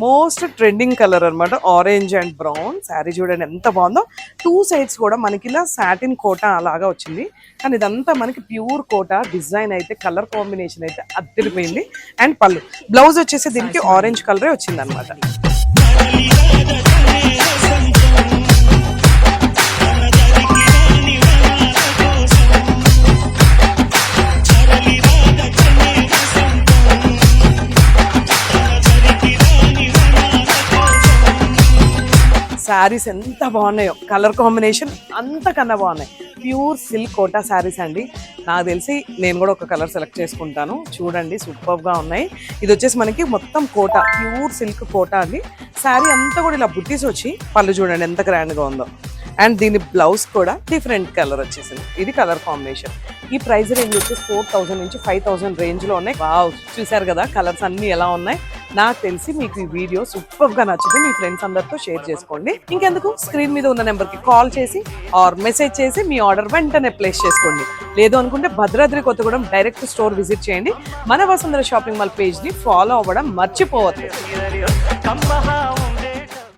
Most trending colour అనమాట, orange and brown. Sari చూడండి ఎంత బాగుందో. 2 సైడ్స్ కూడా మనకి ఇలా సాటిన్ కోటా అలాగా వచ్చింది, కానీ ఇదంతా మనకి ప్యూర్ కోటా. డిజైన్ అయితే కలర్ కాంబినేషన్ అయితే అద్దరిపోయింది. అండ్ పళ్ళు, బ్లౌజ్ వచ్చేసి దీనికి ఆరెంజ్ కలరే వచ్చింది అనమాట. శారీస్ ఎంత బాగున్నాయో, కలర్ కాంబినేషన్ అంతకన్నా బాగున్నాయి. ప్యూర్ సిల్క్ కోటా శారీస్ అండి. నాకు తెలిసి నేను కూడా ఒక కలర్ సెలెక్ట్ చేసుకుంటాను. చూడండి సూపర్గా ఉన్నాయి. ఇది వచ్చేసి మనకి మొత్తం కోటా, ప్యూర్ సిల్క్ కోటా అండి. శారీ అంతా కూడా ఇలా బుట్టీస్ వచ్చి, పళ్ళు చూడండి ఎంత గ్రాండ్గా ఉందో. అండ్ దీని బ్లౌజ్ కూడా డిఫరెంట్ కలర్ వచ్చేసింది. ఇది కలర్ కాంబినేషన్. ఈ ప్రైస్ రేంజ్ వచ్చేసి 4000 నుంచి 5000 రేంజ్లో ఉన్నాయి. వావ్, చూసారు కదా కలర్స్ అన్నీ ఎలా ఉన్నాయి. నాకు తెలిసి మీకు ఈ వీడియో సూపర్గా నచ్చితే మీ ఫ్రెండ్స్ అందరితో షేర్ చేసుకోండి. ఇంకెందుకు, స్క్రీన్ మీద ఉన్న నెంబర్కి కాల్ చేసి ఆర్ మెసేజ్ చేసి మీ ఆర్డర్ వెంటనే ప్లేస్ చేసుకోండి. లేదు అనుకుంటే Bhadradri Kothagudem direct store visit చేయండి. మన వసుంధర షాపింగ్ మాల్ పేజ్ని ఫాలో అవ్వడం మర్చిపోవద్దు.